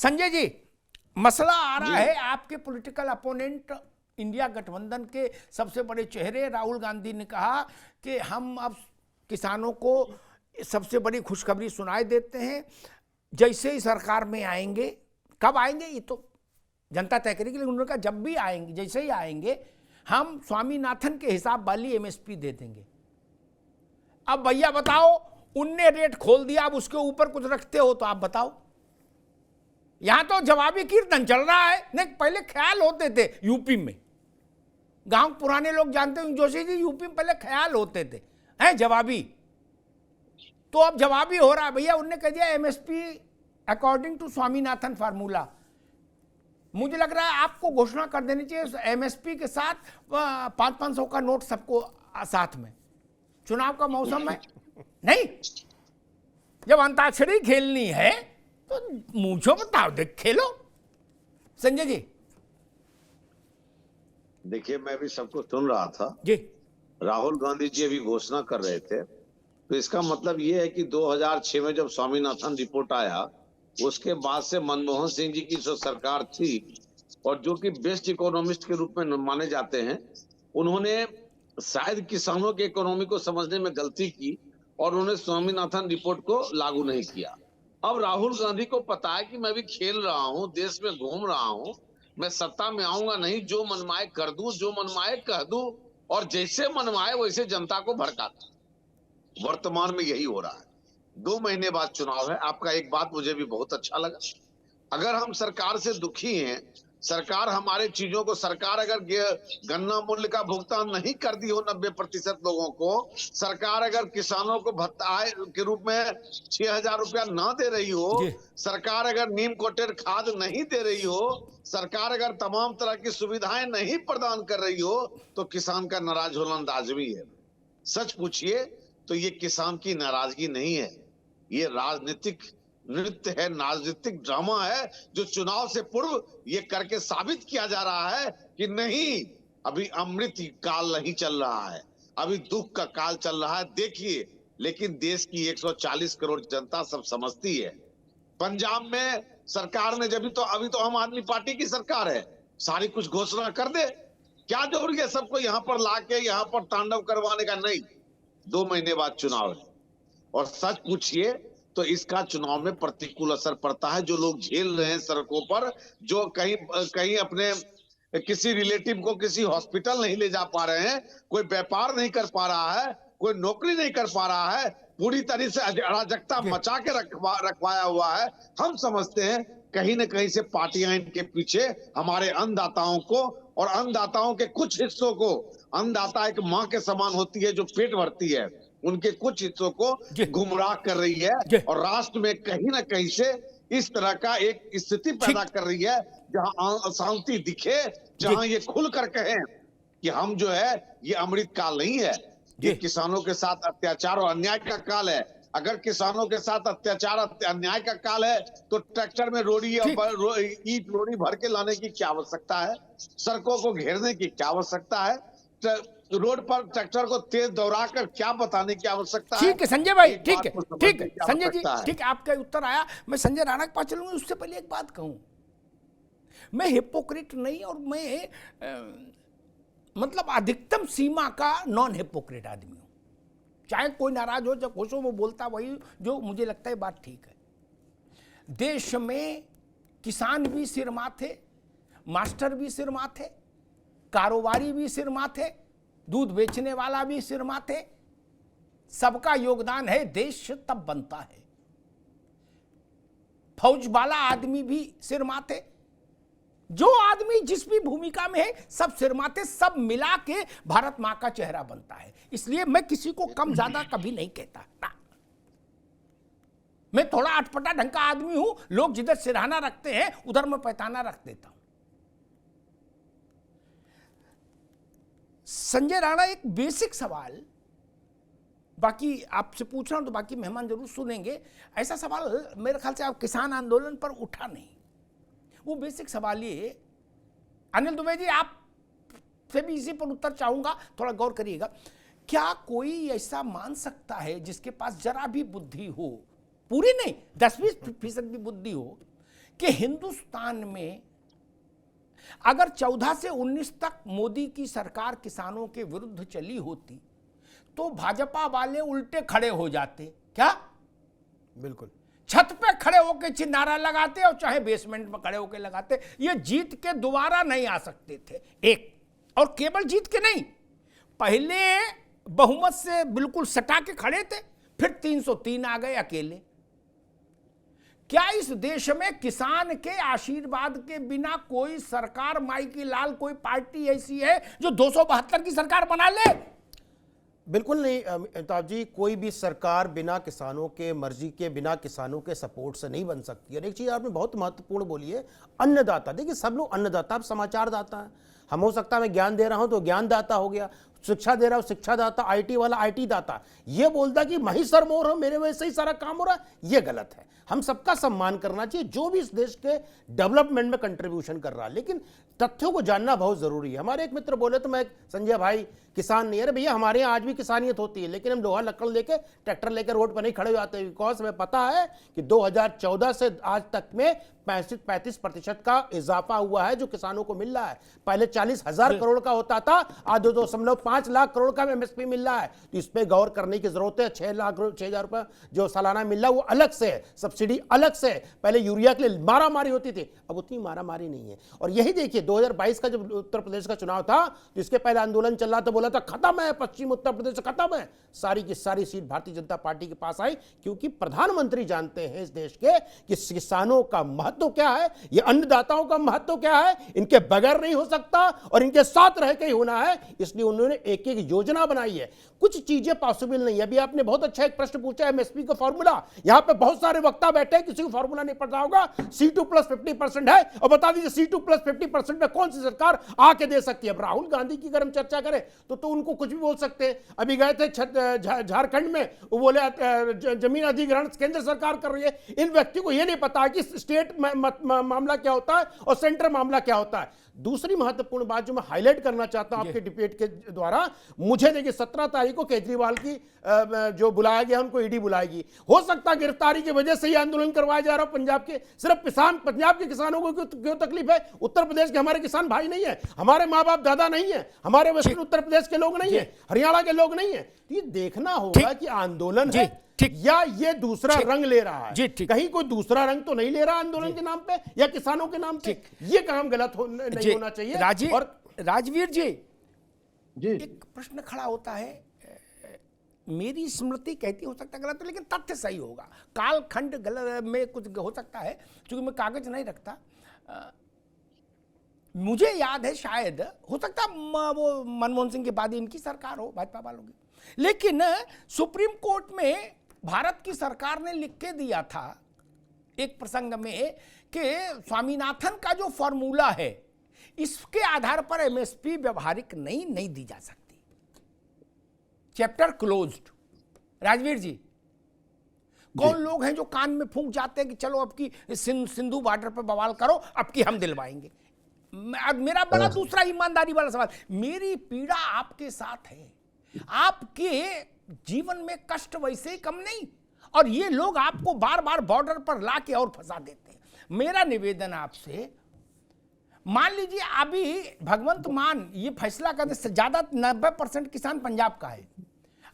संजय जी, मसला आ रहा है, आपके पॉलिटिकल अपोनेंट इंडिया गठबंधन के सबसे बड़े चेहरे राहुल गांधी ने कहा कि हम अब किसानों को सबसे बड़ी खुशखबरी सुनाई देते हैं, जैसे ही सरकार में आएंगे, कब आएंगे ये तो जनता तय करेगी, लेकिन उन्होंने कहा जब भी आएंगे, जैसे ही आएंगे हम स्वामीनाथन के हिसाब वाली एमएसपी दे देंगे। अब भैया बताओ, उनने रेट खोल दिया, अब उसके ऊपर कुछ रखते हो तो आप बताओ। यहां तो जवाबी कीर्तन चल रहा है। नहीं, पहले ख्याल होते थे यूपी में, गांव पुराने लोग जानते हैं जोशी जी, यूपी में पहले ख्याल होते थे हैं जवाबी, तो अब जवाबी हो रहा है। भैया उनने कह दिया MSP according to Swaminathan formula. मुझे लग रहा है आपको घोषणा कर देनी चाहिए एमएसपी के साथ 500-500 का नोट सबको साथ में। चुनाव का मौसम है, नहीं जब अंताक्षरी खेलनी है तो मुझे बताओ, देख खेलो। संजय जी देखिए, मैं भी सबको सुन रहा था जी। राहुल गांधी जी अभी घोषणा कर रहे थे, तो इसका मतलब ये है कि 2006 में जब स्वामीनाथन रिपोर्ट आया, उसके बाद से मनमोहन सिंह जी की जो सरकार थी और जो कि बेस्ट इकोनॉमिस्ट के रूप में माने जाते हैं, उन्होंने शायद किसानों के इकोनॉमी को समझने में गलती की और उन्होंने स्वामीनाथन रिपोर्ट को लागू नहीं किया। अब राहुल गांधी को पता है कि मैं भी खेल रहा हूं, देश में घूम रहा हूं, मैं सत्ता में आऊंगा नहीं, जो मनमाए कर दूं, जो मनमाए कह दूं और जैसे मनमाए वैसे जनता को भड़काता। वर्तमान में यही हो रहा है। 2 महीने बाद चुनाव है। आपका एक बात मुझे भी बहुत अच्छा लगा, अगर हम सरकार से दुखी हैं, सरकार हमारे चीजों को, सरकार अगर गन्ना मूल्य का भुगतान नहीं कर दी हो 90% लोगों को, सरकार अगर किसानों को भत्ता के रूप में 6,000 रुपया ना दे रही हो, सरकार अगर नीम कोटेड खाद नहीं दे रही हो, सरकार अगर तमाम तरह की सुविधाएं नहीं प्रदान कर रही हो, तो किसान का नाराज होना लाजमी है। सच पूछिए तो ये किसान की नाराजगी नहीं है, ये राजनीतिक नृत्य है, राजनीतिक ड्रामा है, जो चुनाव से पूर्व ये करके साबित किया जा रहा है कि नहीं, अभी अमृत काल नहीं चल रहा है, अभी दुख का काल चल रहा है। देखिए, लेकिन देश की 140 करोड़ जनता सब समझती है। पंजाब में सरकार ने जब अभी तो आम आदमी पार्टी की सरकार है, सारी कुछ घोषणा कर दे, क्या जरूरी है सबको यहाँ पर लाके यहाँ पर तांडव करवाने का? नहीं, 2 महीने बाद चुनाव है और सच पूछिए तो इसका चुनाव में प्रतिकूल असर पड़ता है। जो लोग झेल रहे हैं सड़कों पर, जो कहीं अपने किसी रिलेटिव को किसी हॉस्पिटल नहीं ले जा पा रहे हैं, कोई व्यापार नहीं कर पा रहा है, कोई नौकरी नहीं कर पा रहा है, पूरी तरह से अराजकता मचा के रखवाया हुआ है। हम समझते हैं कहीं न कहीं से पार्टियां इनके पीछे हमारे अन्नदाताओं को और अन्नदाताओं के कुछ हिस्सों को, अन्नदाता एक माँ के समान होती है जो पेट भरती है, उनके कुछ हिस्सों को गुमराह कर रही है और राष्ट्र में कहीं ना कहीं से इस तरह का एक स्थिति पैदा कर रही है जहां अशांति दिखे, जहां ये खुलकर कहें कि हम जो है ये अमृत काल नहीं है, ये किसानों के साथ अत्याचार और अन्याय का काल है। अगर किसानों के साथ अत्याचार अन्याय का काल है तो ट्रैक्टर में ईट रोड़ी भर के लाने की क्या आवश्यकता है? सड़कों को घेरने की क्या आवश्यकता है? रोड पर ट्रैक्टर को तेज दौड़ा कर क्या बताने की आवश्यकता है? ठीक है संजय भाई, ठीक है संजय जी, ठीक है, आपका उत्तर आया। मैं संजय राणा के पास चलूंगा, उससे पहले एक बात कहूं, मैं हिपोक्रेट नहीं और मैं मतलब अधिकतम सीमा का नॉन हिपोक्रेट आदमी हूं। चाहे कोई नाराज हो, जब खुश हो, वो बोलता वही जो मुझे लगता है बात ठीक है। देश में किसान भी सिर माथे, मास्टर भी सिर माथे, कारोबारी भी सिर माथे, दूध बेचने वाला भी सिर माथे, सबका योगदान है, देश तब बनता है। फौज वाला आदमी भी सिर माथे, जो आदमी जिस भी भूमिका में है सब सिर माथे, सब मिला के भारत मां का चेहरा बनता है। इसलिए मैं किसी को कम ज्यादा कभी नहीं कहता ना। मैं थोड़ा अटपटा ढंग का आदमी हूं, लोग जिधर सिरहाना रखते हैं उधर मैं पैताना रख देता हूं। संजय राणा, एक बेसिक सवाल, बाकी आपसे पूछ रहा हूं तो बाकी मेहमान जरूर सुनेंगे। ऐसा सवाल मेरे ख्याल से आप किसान आंदोलन पर उठा नहीं, वो बेसिक सवाल ये, अनिल दुबे जी आप से भी इसी पर उत्तर चाहूंगा, थोड़ा गौर करिएगा। क्या कोई ऐसा मान सकता है जिसके पास जरा भी बुद्धि हो, पूरी नहीं 10-20% भी बुद्धि हो, कि हिंदुस्तान में अगर 14 से 19 तक मोदी की सरकार किसानों के विरुद्ध चली होती तो भाजपा वाले उल्टे खड़े हो जाते। क्या? बिल्कुल। छत पे खड़े होकर नारा लगाते और चाहे बेसमेंट में खड़े होकर लगाते। ये जीत के दोबारा नहीं आ सकते थे। एक और केवल जीत के नहीं, पहले बहुमत से बिल्कुल सटा के खड़े थे, फिर 303 आ गए अकेले। क्या इस देश में किसान के आशीर्वाद के बिना कोई सरकार, माई की लाल, कोई पार्टी ऐसी है जो 272 की सरकार बना ले? बिल्कुल नहीं अमिताभ जी, कोई भी सरकार बिना किसानों के मर्जी के, बिना किसानों के सपोर्ट से नहीं बन सकती। और एक चीज आपने बहुत महत्वपूर्ण बोली है, अन्नदाता। देखिए सब लोग अन्नदाता, आप समाचार दाता हैं। हम हो सकता है मैं ज्ञान दे रहा हूं तो ज्ञान दाता हो गया, शिक्षा दे रहा हूं शिक्षा दाता, आईटी वाला आईटी दाता। ये बोलता कि मैं ही सरमोर हूं, मेरे वजह से ही सारा काम हो रहा है, ये गलत है। हम सबका सम्मान करना चाहिए जो भी इस देश के डेवलपमेंट में कंट्रीब्यूशन कर रहा है, लेकिन तथ्यों को जानना बहुत जरूरी है। हमारे एक मित्र बोले तो मैं, संजय भाई किसान नहीं है। अरे भैया हमारे यहाँ आज भी किसानियत होती है, लेकिन हम लोहा लकड़ लेके, ट्रैक्टर लेकर रोड पर नहीं खड़े हो जाते, बिकॉज हमें पता है कि 2014 से आज तक में 35% का इजाफा हुआ है जो किसानों को मिल रहा है। पहले 40,000 करोड़ का होता था, आज 2.5 लाख करोड़ का एमएसपी मिल रहा है। तो इस पे गौर करने की जरूरत है। 6,000 रुपए जो सालाना मिल रहा है वो अलग से है, सब्सिडी अलग से है। पहले यूरिया के लिए मारामारी होती थी, अब उतनी मारामारी नहीं है। और यही देखिए 2022 का जब उत्तर प्रदेश का चुनाव था तो इसके पहले आंदोलन चल रहा था, बोला था खत्म है, पश्चिम उत्तर प्रदेश खत्म है। सारी की सारी सीट भारतीय जनता पार्टी के पास आई, क्योंकि प्रधानमंत्री जानते हैं इस देश के कि किसानों का महत्व क्या है, ये अन्नदाताओं का महत्व क्या है, इनके बगैर नहीं हो सकता और इनके साथ रह के ही होना है। इसलिए उन्होंने एक एक योजना बनाई है। कुछ चीजें पॉसिबल नहीं है। अभी आपने बहुत अच्छा एक प्रश्न पूछा, एमएसपी का फॉर्मूला। यहां पे बहुत सारे वक्ता बैठे हैं, किसी को फॉर्मूला नहीं पता होगा। C2 + 50% है, और बता दीजिए C2 + 50% में कौन सी सरकार आके दे सकती है। अब राहुल गांधी की अगर हम चर्चा करें तो उनको कुछ भी बोल सकते हैं। अभी गए थे झारखंड में, वो बोले जमीन अधिग्रहण केंद्र सरकार कर रही है। इन व्यक्ति को यह नहीं पता कि स्टेट मामला क्या होता है और सेंटर मामला क्या होता है। दूसरी महत्वपूर्ण बात जो मैं हाईलाइट करना चाहता हूं आपके डिबेट के द्वारा, मुझे देखिए 17 तारीख को केजरीवाल की जो बुलाया गया उनको ईडी बुलाएगी। हो सकता है गिरफ्तारी की वजह से ही आंदोलन करवाया जा रहा है पंजाब के। सिर्फ किसान, पंजाब के किसानों को क्यों तकलीफ है? उत्तर प्रदेश के हमारे किसान भाई नहीं है, हमारे माँ बाप दादा नहीं है, हमारे वेस्टर्न उत्तर प्रदेश के लोग नहीं है, हरियाणा के लोग नहीं है। ये देखना होगा कि आंदोलन है या ये दूसरा रंग ले रहा है। कहीं कोई दूसरा रंग तो नहीं ले रहा आंदोलन के नाम पे या किसानों के नाम पे। ये काम गलत नहीं होना चाहिए। और राजवीर जी, जी एक प्रश्न खड़ा होता है, मेरी स्मृति कहती हो सकता है गलत है, लेकिन तथ्य सही होगा। कालखंड गलत में कुछ हो सकता है, क्योंकि मैं कागज नहीं रखता। मुझे याद है, शायद हो सकता वो मनमोहन सिंह के बाद इनकी सरकार हो, भाजपा वालों की, लेकिन सुप्रीम कोर्ट में भारत की सरकार ने लिख के दिया था एक प्रसंग में कि स्वामीनाथन का जो फॉर्मूला है इसके आधार पर एमएसपी व्यवहारिक नहीं दी जा सकती। Chapter closed. राजवीर जी, कौन लोग हैं जो कान में फूंक जाते हैं कि चलो अब की सिंधु बॉर्डर पर बवाल करो, अब की हम दिलवाएंगे। मेरा बड़ा दूसरा ईमानदारी वाला सवाल, मेरी पीड़ा आपके साथ है, आपके जीवन में कष्ट वैसे ही कम नहीं, और ये लोग आपको बार बार बॉर्डर पर लाके और फंसा देते हैं। मेरा निवेदन आपसे, मान लीजिए अभी भगवंत मान ये फैसला कर दे, ज्यादा 90% किसान पंजाब का है,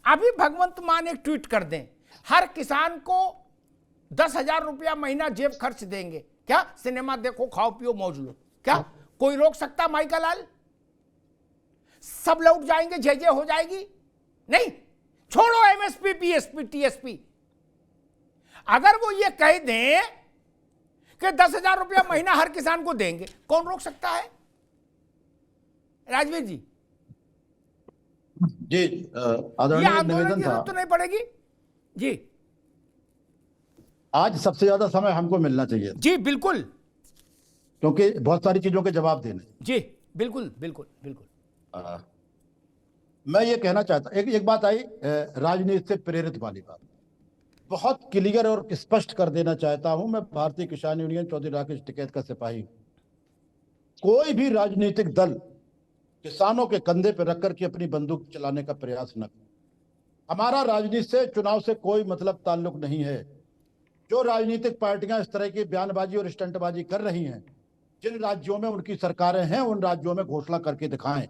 अभी भगवंत मान एक ट्वीट कर दें, हर किसान को 10,000 रुपया महीना जेब खर्च देंगे, क्या सिनेमा देखो, खाओ पियो मौज लो, क्या कोई रोक सकता? माइका लाल, सब लौट जाएंगे, जय हो जाएगी? नहीं। छोड़ो एमएसपी, पीएसपी, टीएसपी, अगर वो ये कह दें कि 10,000 रुपया महीना हर किसान को देंगे, कौन रोक सकता है? राजवीर जी, जी आदरणीय निवेदन था, तो नहीं पड़ेगी जी। आज सबसे ज्यादा समय हमको मिलना चाहिए जी बिल्कुल, क्योंकि बहुत सारी चीजों के जवाब देने। जी बिल्कुल बिल्कुल बिल्कुल। मैं ये कहना चाहता, एक बात आई राजनीति से प्रेरित वाली बात, बहुत क्लियर और स्पष्ट कर देना चाहता हूं। मैं भारतीय किसान यूनियन चौधरी राकेश टिकैत का सिपाही। कोई भी राजनीतिक दल किसानों के कंधे पर रखकर के अपनी बंदूक चलाने का प्रयास न करे। हमारा राजनीति से, चुनाव से कोई मतलब ताल्लुक नहीं है। जो राजनीतिक पार्टियां इस तरह की बयानबाजी और स्टंटबाजी कर रही हैं, जिन राज्यों में उनकी सरकारें हैं उन राज्यों में घोषणा करके दिखाएं।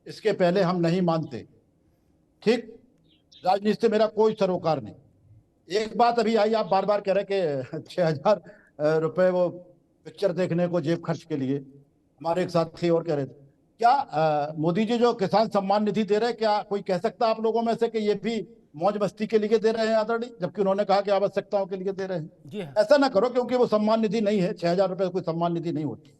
इसके पहले हम नहीं मानते। ठीक, राजनीति से मेरा कोई सरोकार नहीं। एक बात अभी आई, आप बार बार कह रहे कि 6,000 रुपए वो पिक्चर देखने को जेब खर्च के लिए। हमारे एक साथी और कह रहे थे, क्या मोदी जी जो किसान सम्मान निधि दे रहे हैं, क्या कोई कह सकता है आप लोगों में से कि ये भी मौज मस्ती के लिए दे रहे हैं आदरणीय, जबकि उन्होंने कहा कि आवश्यकताओं के लिए दे रहे हैं? जी हाँ। ऐसा ना करो, क्योंकि वो सम्मान निधि नहीं है। 6,000 रुपए कोई सम्मान निधि नहीं होती।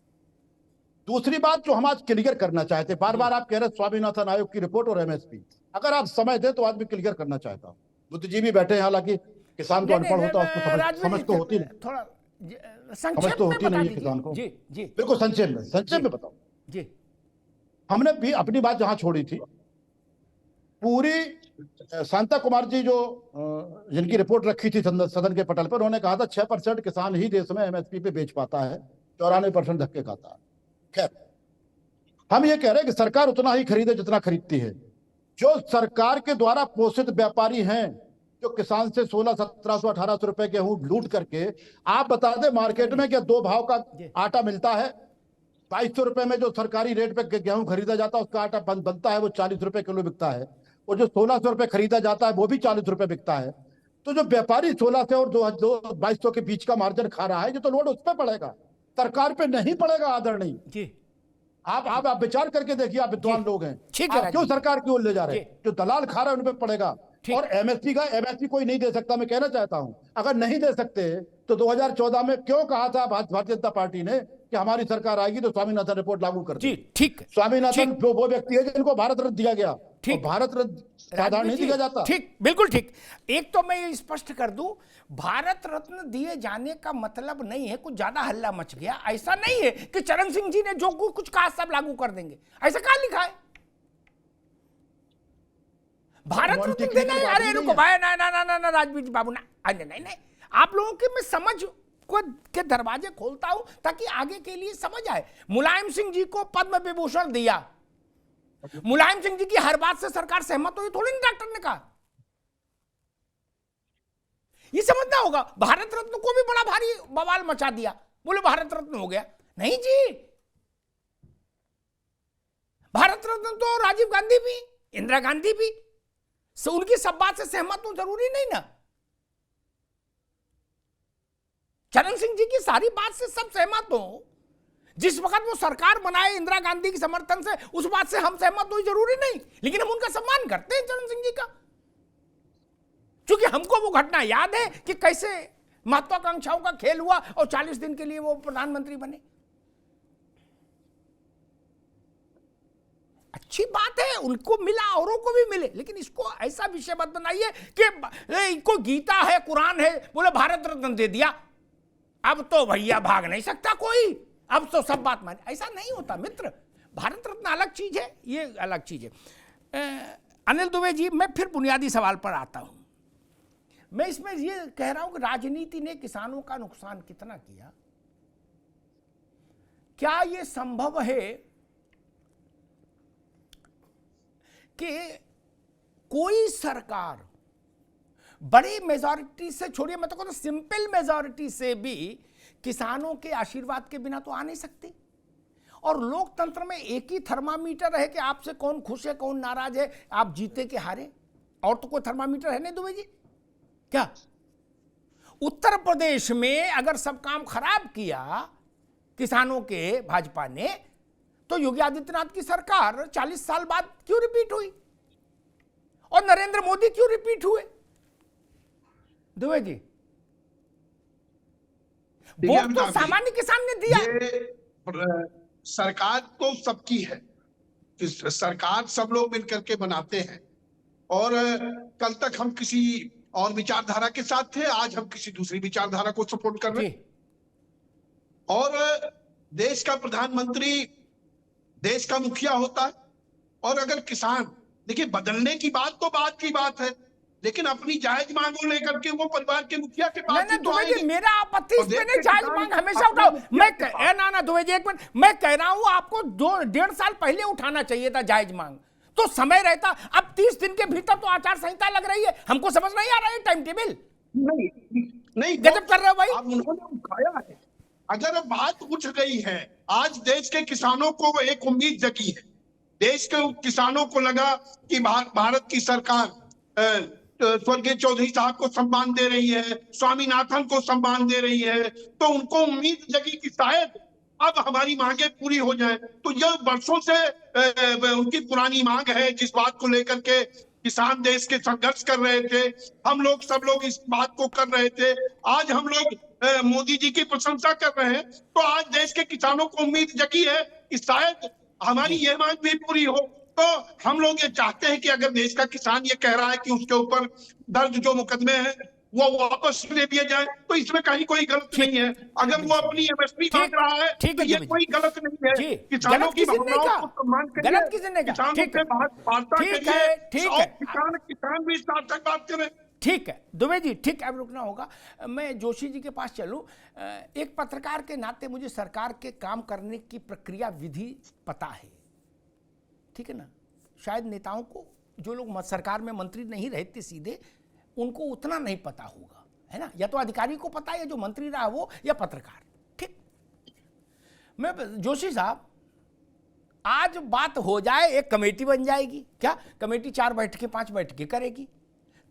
दूसरी बात जो हम आज क्लियर करना चाहते, बार बार आप कह रहे स्वामीनाथन आयोग की रिपोर्ट और एमएसपी, अगर आप समय दे तो आज भी क्लियर करना चाहता हूँ। बुद्धिजीवी बैठे हैं, हालांकि किसान तो अनपढ़ होता है, उसको समझ तो होती नहीं, थोड़ा समझ तो होती नहीं है किसान को। जी जी बिल्कुल संक्षेप में बताओ। जी। हमने भी अपनी बात जहां छोड़ी थी, पूरी शांता कुमार जी जो जिनकी रिपोर्ट रखी थी सदन के पटल पर, उन्होंने कहा था 6% किसान ही देश में एमएसपी पे बेच पाता है, 94% धक्के खाता है। खैर, हम ये कह रहे हैं कि सरकार उतना ही खरीदे जितना खरीदती है। जो सरकार के द्वारा पोषित व्यापारी हैं, जो किसान से 1600, 1700, 1800 रुपए गेहूं लूट करके, आप बता दें मार्केट में क्या 2 भाव का आटा मिलता है? 2200 रुपए में जो सरकारी रेट पे गेहूं खरीदा जाता है उसका आटा बनता है, वो 40 रुपए किलो बिकता है, और जो 1600 रुपए खरीदा जाता है वो भी 40 रुपए बिकता है। तो जो व्यापारी 16 से और 2200 के बीच का मार्जिन खा रहा है, ये तो लोड उस पर पड़ेगा, सरकार पे नहीं पड़ेगा आदरणीय जी। आप विचार करके देखिए, आप विद्वान लोग हैं, आप क्यों सरकार की ओर ले जा रहे हैं? जो दलाल खा रहा है उन पे पड़ेगा। और एमएसपी कोई नहीं दे सकता। मैं कहना चाहता हूं, अगर नहीं दे सकते तो 2014 में क्यों कहा था भारतीय जनता पार्टी ने कि हमारी सरकार आएगी तो स्वामीनाथन रिपोर्ट लागू कर दी? ठीक, स्वामीनाथन वो व्यक्ति है जिनको भारत रत्न दिया गया। ठीक, भारत रत्न साधारण नहीं दिया जाता। ठीक, बिल्कुल ठीक। एक तो मैं ये स्पष्ट कर दूं, भारत रत्न दिए जाने का मतलब नहीं है कुछ ज्यादा हल्ला मच गया। ऐसा नहीं है कि चरण सिंह जी ने जो कुछ कहा सब लागू कर देंगे, ऐसा कहां लिखा है? भारत रत्न देना है? अरे रुको भाई, ना ना ना ना राजवीर बाबू, ना नहीं, आप लोगों के मैं समझ को के दरवाजे खोलता हूं ताकि आगे के लिए समझ आए। मुलायम सिंह जी को पद्म विभूषण दिया, मुलायम सिंह जी की हर बात से सरकार सहमत हुई थोड़ी नहीं, डॉक्टर ने कहा। ये समझना होगा। भारत रत्न को भी बड़ा भारी बवाल मचा दिया, बोले भारत रत्न हो गया। नहीं जी, भारत रत्न तो राजीव गांधी भी, इंदिरा गांधी भी, उनकी सब बात से सहमत हो जरूरी नहीं ना। चरण सिंह जी की सारी बात से सब सहमत हो, जिस वक्त वो सरकार बनाए इंदिरा गांधी के समर्थन से, उस बात से हम सहमत हो जरूरी नहीं, लेकिन हम उनका सम्मान करते हैं चरण सिंह जी का, क्योंकि हमको वो घटना याद है कि कैसे महत्वाकांक्षाओं का खेल हुआ और 40 दिन के लिए वो प्रधानमंत्री बने। अच्छी बात है, उनको मिला औरों को भी मिले, लेकिन इसको ऐसा विषय मत बनाइए कि इनको गीता है, कुरान है, बोले भारत रत्न दे दिया, अब तो भैया भाग नहीं सकता कोई, अब तो सब बात माने। ऐसा नहीं होता मित्र। भारत रत्न अलग चीज है, ये अलग चीज है। अनिल दुबे जी, मैं फिर बुनियादी सवाल पर आता हूं। मैं इसमें ये कह रहा हूं कि राजनीति ने किसानों का नुकसान कितना किया? क्या यह संभव है कि कोई सरकार बड़ी मेजॉरिटी से, छोड़िए मैं तो कहता हूं सिंपल मेजॉरिटी से भी, किसानों के आशीर्वाद के बिना तो आ नहीं सकती? और लोकतंत्र में एक ही थर्मामीटर है कि आपसे कौन खुश है कौन नाराज है, आप जीते के हारे, और तो कोई थर्मामीटर है नहीं दुबे जी क्या? उत्तर प्रदेश में अगर सब काम खराब किया किसानों के भाजपा ने, तो योगी आदित्यनाथ की सरकार 40 साल बाद क्यों रिपीट हुई, और नरेंद्र मोदी क्यों रिपीट हुए? दुबे जी, वोट तो सामान्य किसान ने दिया। सरकार तो सबकी है, सरकार सब लोग मिलकर के बनाते हैं, और कल तक हम किसी और विचारधारा के साथ थे, आज हम किसी दूसरी विचारधारा को सपोर्ट कर रहे हैं। और देश का प्रधानमंत्री देश का मुखिया होता है, और अगर किसान, देखिए बदलने की बात तो बात की बात है, लेकिन अपनी जायज मांगों लेकर के वो परिवार के मुखिया के पास तो आएंगे। मेरा आपत्ति इस पे नहीं, जायज मांग हमेशा उठाओ। मैं ना दुबे जी एक मिनट, मैं कह रहा हूं आपको 1.5 साल पहले उठाना चाहिए था जायज मांग, तो समय रहता। अब 30 दिन के भीतर तो आचार संहिता लग रही है, हमको समझ नहीं आ रहा है टाइम टेबल। नहीं, नहीं, गजब कर रहे हो भाई। अब उन्होंने उठाया है। अगर अब बात उठ गई है, आज देश के किसानों को एक उम्मीद जगी है। देश के किसानों को लगा कि भारत की सरकार स्वर्गीय चौधरी साहब को सम्मान दे रही है, स्वामीनाथन को सम्मान दे रही है, तो उनको उम्मीद जगी कि शायद अब हमारी मांगे पूरी हो जाए। तो यह वर्षों से उनकी पुरानी मांग है, जिस बात को लेकर के किसान देश के संघर्ष कर रहे थे, हम लोग सब लोग इस बात को कर रहे थे। आज हम लोग मोदी जी की प्रशंसा कर रहे हैं, तो आज देश के किसानों को उम्मीद जगी है कि शायद हमारी ये मांग भी पूरी हो। तो हम लोग ये चाहते हैं कि अगर देश का किसान ये कह रहा है कि उसके ऊपर दर्ज जो मुकदमे हैं वो वापस ले लिए जाए, तो इसमें कहीं कोई गलत नहीं है। अगर वो अपनी एमएसपी मांग रहा है तो ये कोई गलत नहीं है। किसानों की भावनाओं को सम्मान करिए, गलत किसी ने कहा? किसानों ठीक से है, वार्ता ठीक करिए, है, ठीक और है। किसान भी सार्थक बात करें। ठीक है दुबे जी, ठीक है, अब रुकना होगा। मैं जोशी जी के पास चलूं। एक पत्रकार के नाते मुझे सरकार के काम करने की प्रक्रिया विधि पता है, ठीक है ना। शायद नेताओं को, जो लोग सरकार में मंत्री नहीं रहते सीधे, उनको उतना नहीं पता होगा, है ना। या तो अधिकारी को पता है, या जो मंत्री रहा वो, या पत्रकार। ठीक, मैं जोशी साहब, आज बात हो जाए, एक कमेटी बन जाएगी। क्या कमेटी 4 बैठकें 5 बैठकें करेगी,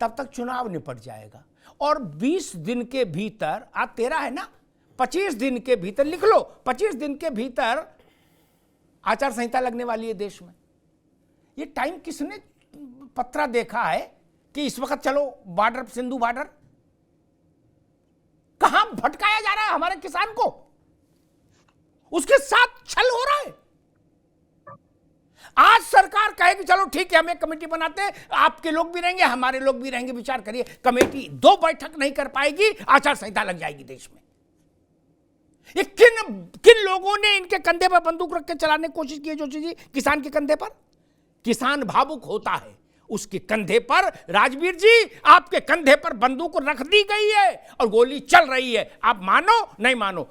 तब तक चुनाव निपट जाएगा। और 20 दिन के भीतर, आज 13 है ना, 25 दिन के भीतर, लिख लो, 25 दिन के भीतर आचार संहिता लगने वाली है देश में। ये टाइम किसने पत्रा देखा है कि इस वक्त चलो बॉर्डर, सिंधु बॉर्डर, कहां भटकाया जा रहा है हमारे किसान को, उसके साथ छल हो रहा है। आज सरकार कहेगी चलो ठीक है, हम एक कमेटी बनाते हैं, आपके लोग भी रहेंगे, हमारे लोग भी रहेंगे, विचार करिए। कमेटी 2 बैठक नहीं कर पाएगी, आचार संहिता लग जाएगी देश में। ये किन लोगों ने इनके कंधे पर बंदूक रख के चलाने की कोशिश की है जोशी जी, किसान के कंधे पर? किसान भावुक होता है, उसके कंधे पर, राजवीर जी आपके कंधे पर बंदूक रख दी गई है और गोली चल रही है। आप मानो नहीं मानो,